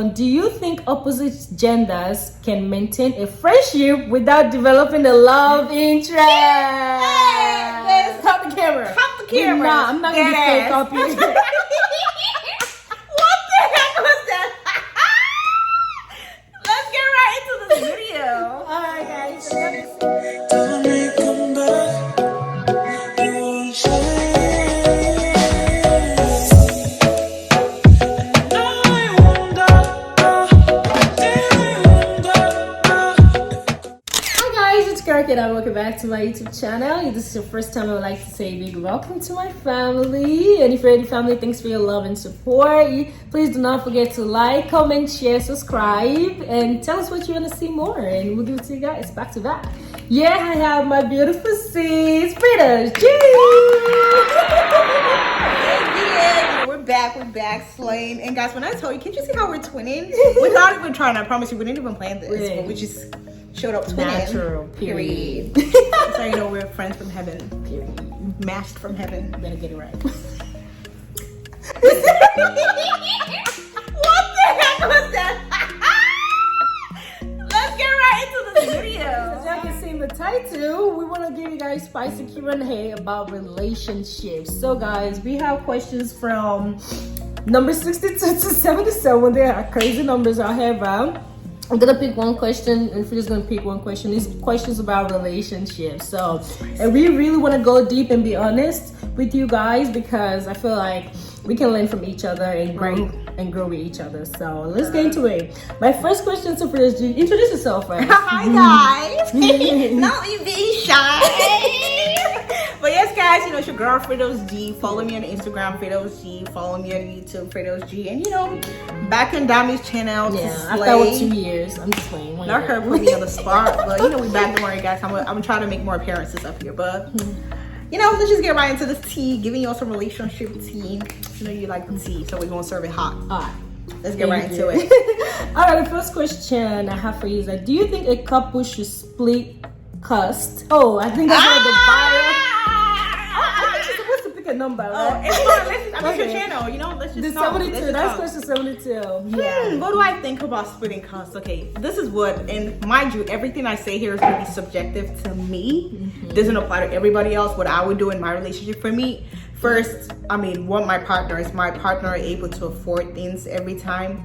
Do you think opposite genders can maintain a friendship without developing a love interest? Hey, Cut the camera. I'm not going to fake up here. What the heck was that? Let's get right into this video. Alright guys. And welcome back to my YouTube channel. If this is your first time, I would like to say a big welcome to my family. And if you're in the family, thanks for your love and support. Please do not forget to like, comment, share, subscribe, and tell us what you want to see more. And we'll give it to you guys back to back. Yeah, I have my beautiful sis, Fredous G. Yeah, we're back, slaying. And guys, when I tell you, can't you see how we're twinning? Without even trying, I promise you, we didn't even plan this, but we just showed up twinning. Natural, period. So you know we're friends from heaven. Period. Mashed from heaven. Better get it right. What the heck was that? Let's get right into this video. As y'all can see in the title, we want to give you guys spicy Q&A about relationships. So guys, we have questions from number 62 to 77. There are crazy numbers out here, bro. I'm gonna pick one question, and Frida's gonna pick one question. These questions about relationships. So, and we really want to go deep and be honest with you guys because I feel like we can learn from each other and grow with each other. So let's get into it. My first question to Fredous G. Introduce yourself first. Hi guys. Not me being shy. But yes, guys, you know, it's your girl Fredous G. Follow me on Instagram, Fredous G. Follow me on YouTube, Fredous G. And you know, back on Dammy's channel. Yeah, after 2 years, I'm just playing. Not her put me on the spot, but you know, we back. Don't worry, guys. I'm trying to make more appearances up here, but you know, let's just get right into this tea, giving y'all some relationship tea. You know, you like the tea, so we're gonna serve it hot. All right. Let's get right into it. All right, the first question I have for you is that do you think a couple should split cost? Oh, I think that's what the buyer. I think she's supposed to pick a number, right? Oh, it's fine. I'm your channel, you know. Let's just the talk. 72. That's question 72. Yeah. What do I think about splitting costs? Okay, this is what, and mind you, everything I say here is going to be subjective to me. Doesn't apply to everybody else. What I would do in my relationship for me. First, I mean, what my partner able to afford things every time.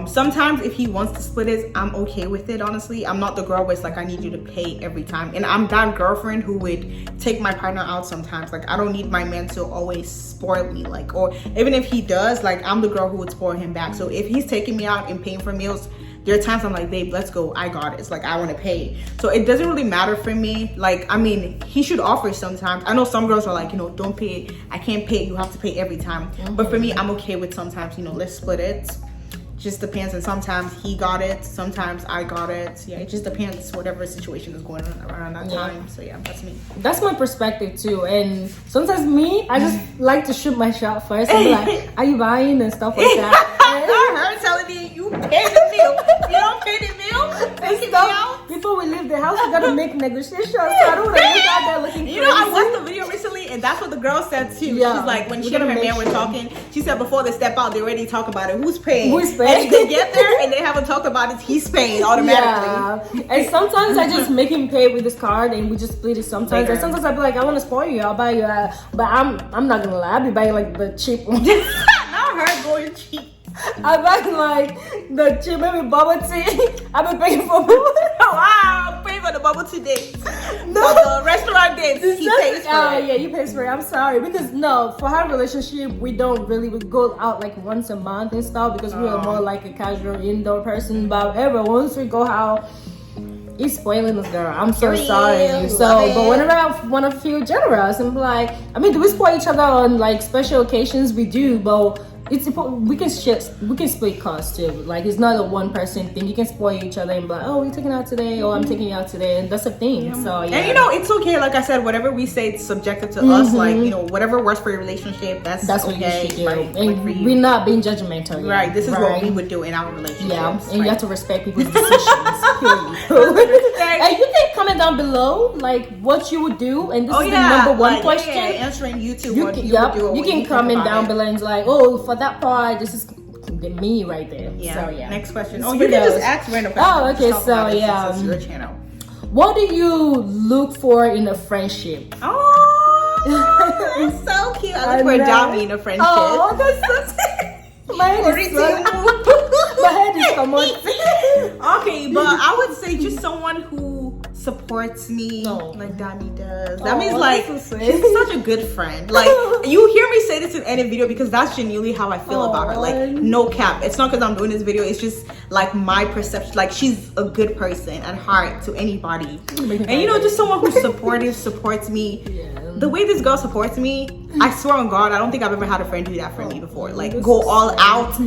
Sometimes if he wants to split it, I'm okay with it, honestly. I'm not the girl where it's like I need you to pay every time. And I'm that girlfriend who would take my partner out sometimes. Like, I don't need my man to always spoil me. Like, or even if he does, like, I'm the girl who would spoil him back. So if he's taking me out and paying for meals, there are times I'm like, babe, let's go. I got it. It's like, I want to pay. So it doesn't really matter for me. Like, I mean, he should offer sometimes. I know some girls are like, you know, don't pay. I can't pay. You have to pay every time. But for me, I'm okay with sometimes, you know, let's split it. Just depends, and sometimes he got it, sometimes I got it. Yeah, it just depends whatever situation is going on around that time. So yeah, that's me. That's my perspective too. And sometimes me, I just like to shoot my shot first and be like, are you buying and stuff like that. Her telling me you pay the bill. You don't pay the bill. Before we leave the house, we gotta make negotiations. So I don't want to look out there looking crazy. You know, I watched the video recently, and that's what the girl said too. Yeah. She's like, when she and her man were talking, she said before they step out, they already talk about it. Who's paying? Who's paying? And they get there and they haven't talked about it. He's paying automatically. Yeah. And sometimes I just make him pay with this card, and we just split it. Sometimes, and sometimes I be like, I want to spoil you. I'll buy you. But I'm not gonna lie. I'll be buying like the cheap one. Not her going cheap. I buy like the cheap maybe bubble tea. I've been paying for bubble tea. Wow, paying for the bubble tea dates. No, the restaurant dates. He pays for it. Oh yeah, you pay for it. I'm sorry because no, for our relationship we don't really go out like once a month and stuff because we are more like a casual indoor person. But ever once we go out, he's spoiling us, girl. I'm so sorry. So, but whenever I want to feel generous, I'm like, I mean, do we spoil each other on like special occasions? We do, but it's important. We can split costs too. Like, it's not a one person thing. You can spoil each other and be like, oh, we're taking out today, or I'm taking you out today, and that's a thing. So yeah. And you know, it's okay. Like I said, whatever we say, it's subjective to us. Like, you know, whatever works for your relationship, that's what okay. you should do. Right? And we're not being judgmental. Right. This is what we would do in our relationship. Yeah. And you have to respect people's decisions. And you can comment down below like what you would do, and this is the number one question. Answering YouTube. You can comment down below and like, oh, for that part, this is me right there. Yeah. So yeah. Next question. It's Oh, you can Fredous. just ask random questions. Oh, okay. Just talk about So it yeah. since it's your channel. What do you look for in a friendship? Oh, that's so cute. I look for Dami in a friendship. Oh, that's so my head is my head is Okay, but I would say just someone who supports me like Dami does. That means like so she's such a good friend. Like you hear me say this in any video because that's genuinely how I feel about her. Like no cap. It's not because I'm doing this video. It's just like my perception. Like she's a good person at heart to anybody. And you know, just someone who's supportive, supports me. Yeah. The way this girl supports me, I swear on God, I don't think I've ever had a friend do that for me before. Like go all out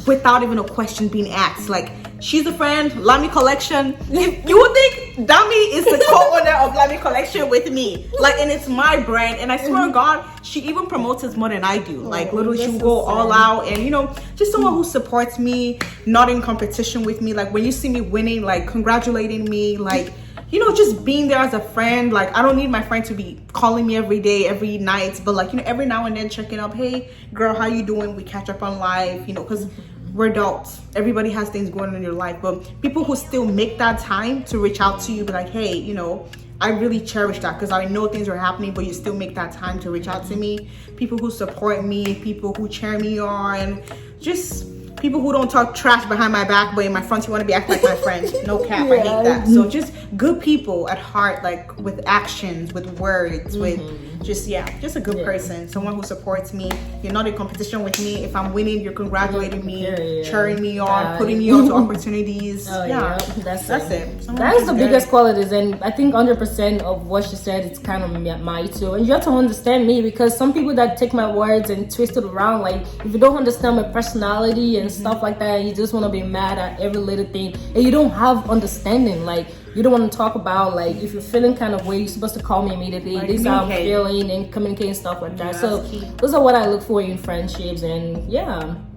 without even a question being asked. Like she's a friend, Lamy Collection. If you would think Dami is the co-owner of Lamy Collection with me. Like, and it's my brand. And I swear on God, she even promotes it more than I do. Like literally she will go all out, and you know, just someone who supports me, not in competition with me. Like when you see me winning, like congratulating me, like, you know, just being there as a friend. Like I don't need my friend to be calling me every day, every night, but like, you know, every now and then checking up. Hey girl, how you doing? We catch up on life, you know, because we're adults. Everybody has things going on in your life, but people who still make that time to reach out to you, be like, hey, you know, I really cherish that because I know things are happening, but you still make that time to reach out to me. People who support me, people who cheer me on, just people who don't talk trash behind my back, but in my front you want to be acting like my friend. No cap, I hate that. So just good people at heart, like with actions, with words, with just just a good person, someone who supports me. You're not in competition with me. If I'm winning, you're congratulating me, cheering me on, putting me on to opportunities. That's it. That's the biggest qualities, and I think 100% of what she said, it's kind of my too. And you have to understand me, because some people that take my words and twist it around, like if you don't understand my personality and stuff like that, you just want to be mad at every little thing, and you don't have understanding. Like you don't want to talk about, like if you're feeling kind of way, you're supposed to call me immediately. Like, this is how I'm feeling, and communicate stuff like that. So those are what I look for in friendships, and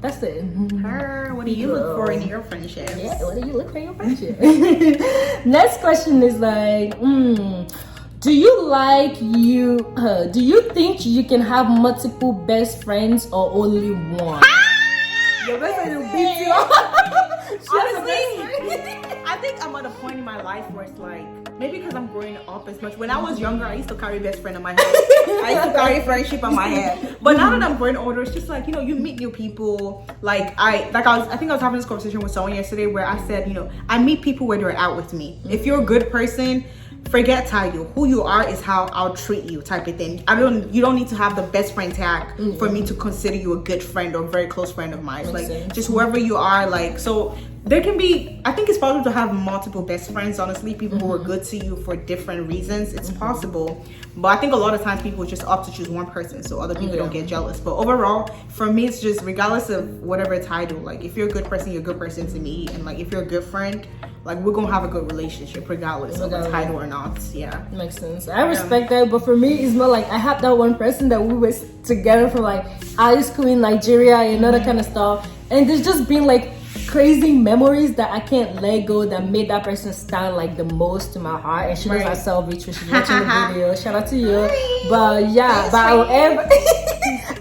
that's it. What do you look for in your friendships? Yeah, what do you look for in your friendship? Next question is like, do you think you can have multiple best friends or only one? Your best friend will beat you up. Honestly, I think I'm at a point in my life where it's like, maybe because I'm growing up as much. When I was younger, I used to carry best friend on my head. I used to carry friendship on my head. But now that I'm growing older, it's just like, you know, you meet new people. Like I think I was having this conversation with someone yesterday where I said, you know, I meet people where they're out with me. If you're a good person, forget title. Who you are is how I'll treat you, type of thing. You don't need to have the best friend tag for me to consider you a good friend or a very close friend of mine. Like just whoever you are, like, so there can be, I think it's possible to have multiple best friends, honestly, people who are good to you for different reasons. It's possible. But I think a lot of times people just opt to choose one person so other people don't get jealous. But overall, for me, it's just regardless of whatever title, like if you're a good person, you're a good person to me. And like if you're a good friend, like we're gonna have a good relationship regardless of the title or not. Yeah, makes sense. I respect that, but for me it's more like I have that one person that we were together from like high school in Nigeria and other kind of stuff, and there's just been like crazy memories that I can't let go that made that person stand like the most to my heart. And she knows herself, which she's watching the video. Shout out to you. But yeah,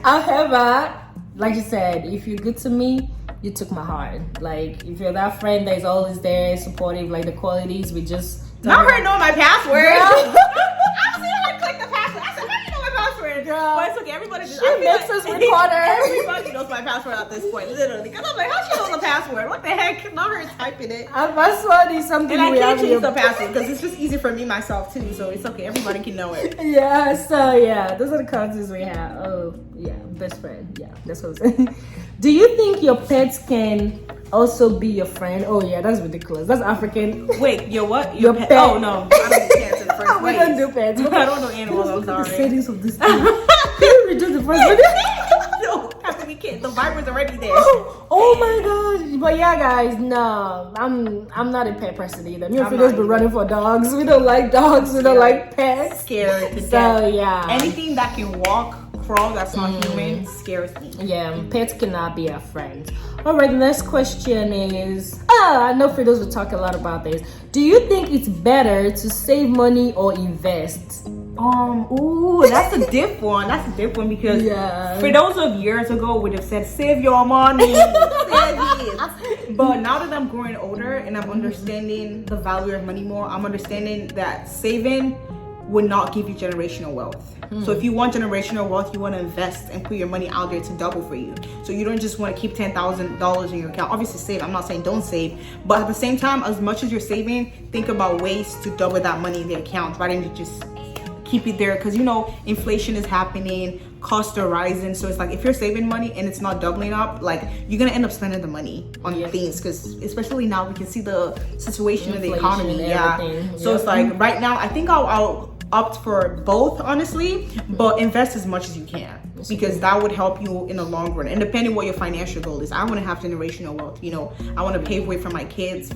however, like you said, if you're good to me, you took my heart. Like if you're that friend that is always there, supportive, like the qualities we just not her know my password. I've seen her click the password. I said, how do you know my password? Girl, but it's okay, everybody just makes us recorder. Everybody knows my password at this point, literally. Because I'm like, how she know the password? What the heck? Not her typing it. Our password is something and I can't change the password because it's just easy for me myself too. So it's okay, everybody can know it. Yeah, so yeah, those are the concepts we have. Oh yeah, best friend. Yeah, that's what I'm saying. Do you think your pets can also be your friend? Oh yeah, that's ridiculous. That's African. Wait, your what? Your pet. Oh no, I don't do pets in the first place. We don't do pets. I don't do animals. I'm sorry. The settings of this thing. Can you redo the first video? No, after we can't. The viper's already there. Oh my gosh! But yeah, guys, no, I'm not a pet person either. Me and Fredous be running for dogs. We don't like dogs. We don't like pets. Scared to death. So yeah, anything that can walk, crawl, that's not human, scares me. Yeah, pets cannot be our friends. All right, the next question is, I know Fredous will talk a lot about this. Do you think it's better to save money or invest? Ooh, that's a diff one. That's a diff one because for those of years ago would have said save your money, save it. But now that I'm growing older and I'm understanding the value of money more, I'm understanding that saving would not give you generational wealth. So if you want generational wealth, you want to invest and put your money out there to double for you. So you don't just want to keep $10,000 in your account. Obviously save. I'm not saying don't save, but at the same time, as much as you're saving, think about ways to double that money in the account rather than just keep it there, because you know inflation is happening, costs are rising. So it's like if you're saving money and it's not doubling up, like you're gonna end up spending the money on things, because especially now we can see the situation in the economy. So it's like right now I think I'll opt for both, honestly, but invest as much as you can, because that would help you in the long run. And depending what your financial goal is, I want to have generational wealth, you know, I want to pave way for my kids,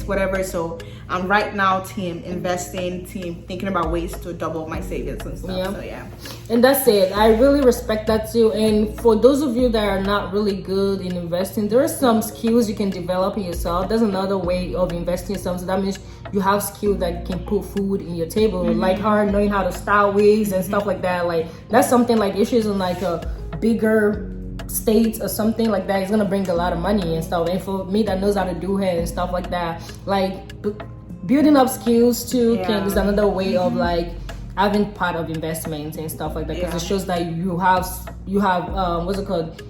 whatever. So I'm right now team investing, team thinking about ways to double my savings and stuff. So and that's it. I really respect that too. And for those of you that are not really good in investing, there are some skills you can develop in yourself. There's another way of investing in something. So that means you have skills that can put food in your table, like her knowing how to style wigs and stuff like that. Like that's something like if she's in like a bigger state or something like that, it's gonna bring a lot of money and stuff. And for me that knows how to do hair and stuff like that, like building up skills too is another way of like having part of investments and stuff like that, because it shows that you have what's it called,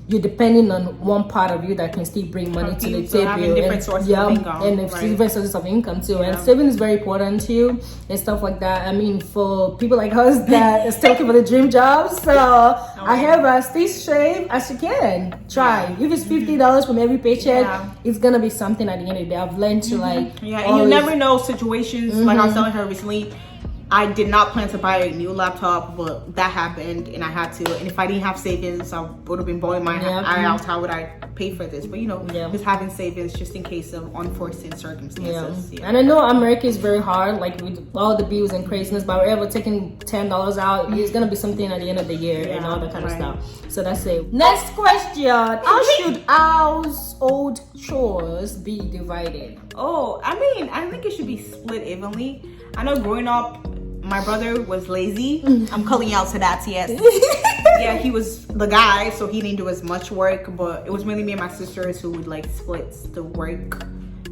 you're depending on one part of you that can still bring money to the table, having different sources of income, and different sources of income too. And saving is very important too and stuff like that. I mean, for people like us that are still looking for the dream job, so I have stay safe as you can. Try if it's $50 from every paycheck, it's gonna be something at the end of the day. I've learned to like and you never know situations. Like I was telling her recently, I did not plan to buy a new laptop, but that happened and I had to. And if I didn't have savings, I would have been blowing my eye out. How would I pay for this? But you know, just having savings just in case of unforeseen circumstances. And I know America is very hard, like with all the bills and craziness, but we're ever taking $10 out, it's gonna be something at the end of the year and all that kind of stuff. So that's it. Next question: how should household chores be divided? Oh, I mean, I think it should be split evenly. I know growing up, my brother was lazy. I'm calling you out to that, yes. He was the guy, so he didn't do as much work, but it was mainly me and my sisters who would like split the work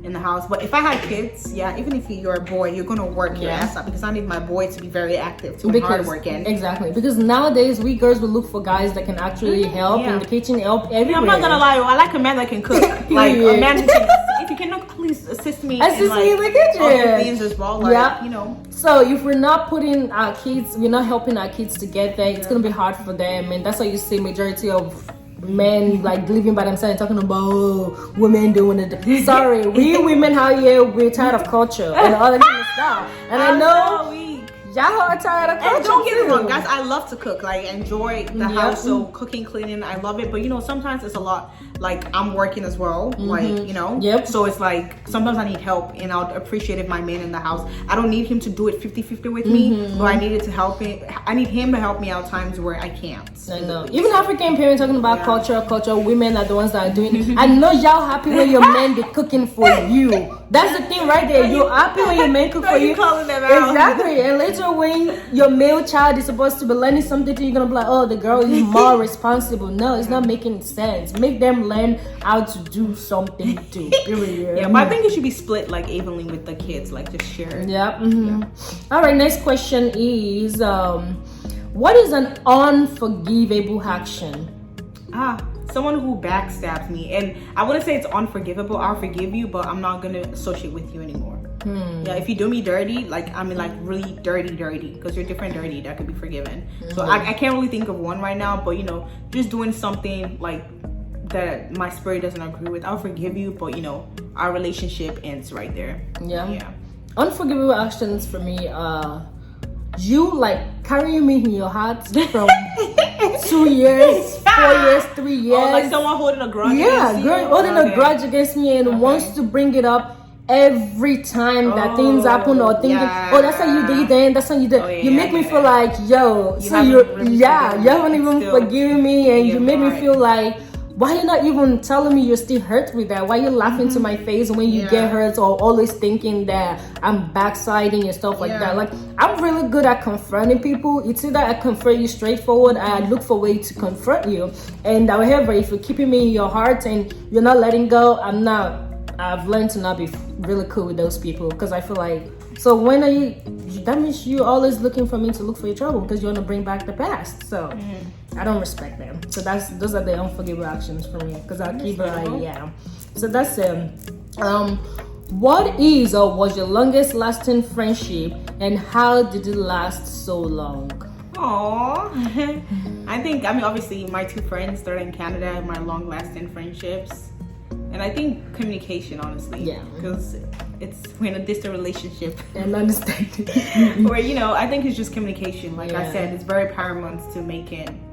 in the house. But if I had kids, even if you're a boy, you're gonna work your ass up, because I need my boy to be very active too, and hardworking. Exactly, because nowadays we girls will look for guys that can actually help in the kitchen, help everywhere. I'm not gonna lie, I like a man that can cook. Like a man who can, if you can please assist me in the kitchen. Other things as well, like, you know. So if we're not putting our kids, we're not helping our kids to get there, it's gonna be hard for them. And that's why you see majority of men like living by themselves and talking about women doing it. Sorry, we women out here, we're tired of culture and all that kind of stuff. And I know y'all are tired of culture. And don't get me wrong, guys, I love to cook. Like, enjoy the house, so cooking, cleaning, I love it. But you know, sometimes it's a lot. Like, I'm working as well, like, you know. So it's like sometimes I need help, and I'll appreciate if my man in the house, I don't need him to do it 50-50 with me, but I needed to help him. I need him to help me out times where I can't. I know. Even African parents talking about culture, women are the ones that are doing it. I know y'all happy when your men be cooking for you. That's the thing right there. You're happy when your men cook for you. Calling them out. Exactly. And later when your male child is supposed to be learning something to you, you're gonna be like, oh, the girl is more responsible. No, it's not making sense. Make them learn how to do something too. Period. But I think it should be split like evenly with the kids, like just share. All right, next question is what is an unforgivable action? Someone who backstabs me, and I wouldn't say it's unforgivable. I'll forgive you, but I'm not gonna associate with you anymore. If you do me dirty, like I mean like really dirty, because you're different dirty, that could be forgiven. So I can't really think of one right now, but you know, just doing something like that my spirit doesn't agree with, I'll forgive you, but you know, our relationship ends right there. Unforgivable actions for me, you like carrying me in your heart from 2 years, 4 years, 3 years. Like someone holding a grudge against you? Holding a grudge against me and wants to bring it up every time that things happen, or thinking, oh, that's how you did then, that's how you did. You make me feel like, yo, you haven't even forgiven me, and you make me feel like, why you not even telling me you're still hurt with that? Why you laughing to my face when you get hurt, or always thinking that I'm backsliding and stuff like that? Like, I'm really good at confronting people. It's either I confront you straightforward, I look for a way to confront you. And however, if you're keeping me in your heart and you're not letting go, I've learned to not be really cool with those people, because I feel like, so when are you, that means you're always looking for me to look for your trouble because you want to bring back the past. So I don't respect them. So those are the unforgivable actions for me, because I'll keep it like, so that's what is or was your longest lasting friendship, and how did it last so long? Aww. I mean, obviously my two friends that are in Canada are my long lasting friendships. And I think communication, honestly. Yeah. Because we're in a distant relationship. And understanding. Where, I think it's just communication. Like I said, it's very paramount to making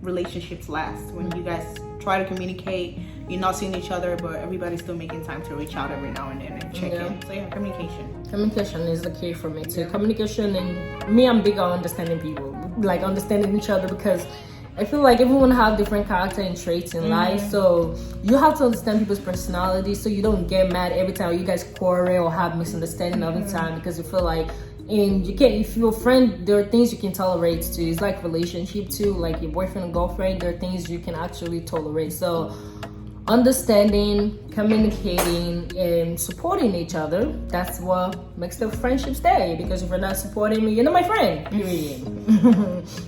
relationships last. When you guys try to communicate, you're not seeing each other, but everybody's still making time to reach out every now and then and check in. So communication. Communication is the key for me too. Communication, and me, I'm big on understanding people. Like understanding each other, because I feel like everyone have different character and traits in life, so you have to understand people's personality so you don't get mad every time you guys quarrel or have misunderstanding all the time, because you feel like, and you can't, if you're a friend, there are things you can tolerate too. It's like relationship too, like your boyfriend and girlfriend, there are things you can actually tolerate. So understanding, communicating, and supporting each other, that's what makes the friendship stay. Because if you're not supporting me, you're not my friend, period.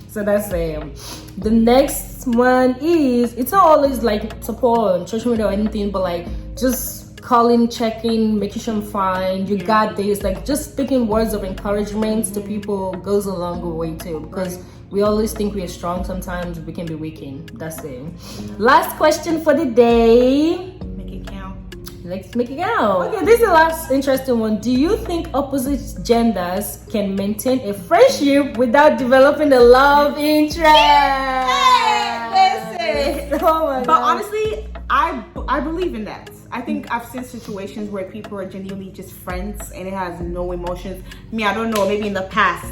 So that's the next one is, it's not always like support on social media or anything, but like just calling, checking, making sure I'm fine, you got this, like just speaking words of encouragement to people goes a long way too, because we always think we are strong, sometimes we can be weakened. That's it. Last question for the day. Make it count. Let's make it count. Okay, this is the last interesting one. Do you think opposite genders can maintain a friendship without developing a love interest? Hey, listen. Oh my God. But honestly, I believe in that. I think I've seen situations where people are genuinely just friends and it has no emotions. I don't know, maybe in the past.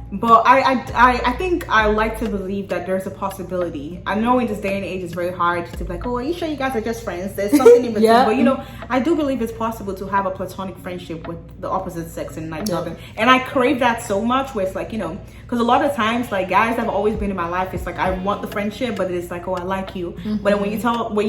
But I think I like to believe that there's a possibility. I know in this day and age it's very hard to be like, oh, are you sure you guys are just friends? There's something in between. But I do believe it's possible to have a platonic friendship with the opposite sex and like nothing. And I crave that so much, where it's like, because a lot of times, like, guys that have always been in my life, it's like I want the friendship, but it's like, oh, I like you. But when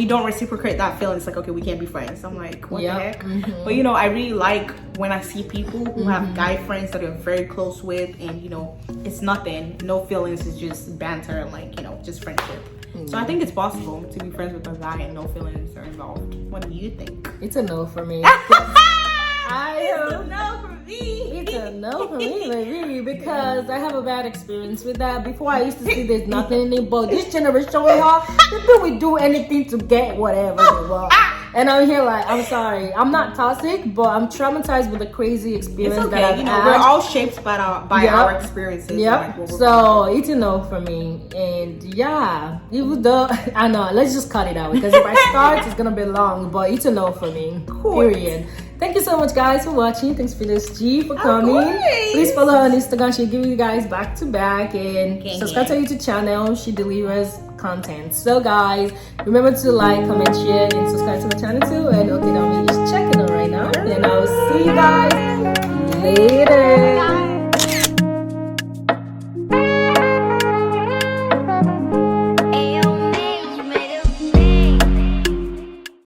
you don't reciprocate that feeling, it's like, okay, we can't be friends. I'm like, what the heck? But I really like when I see people who have guy friends that are very close with, and it's nothing, no feelings, it's just banter and like just friendship. So I think it's possible to be friends with a guy and no feelings are involved. What do you think? It's a no for me. It's a no for me. It's a no for me, baby, because I have a bad experience with that. Before, I used to see there's nothing in it, but this generation we have, people will do anything to get whatever they want. And I'm here like, I'm sorry, I'm not toxic, but I'm traumatized with a crazy experience. It's okay, that I've had. we're all shaped by our experiences. Yep. Like so it's a no for me, and even though I know, let's just cut it out, because if I start, it's gonna be long. But it's a no for me. Period. Thank you so much, guys, for watching. Thanks, Fredous G, for coming. Please follow her on Instagram. She'll give you guys back to back, and subscribe to her YouTube channel. She delivers content. So, guys, remember to like, comment, share, and subscribe to my channel too. And Okaydammy is checking on right now. And I will see you guys later.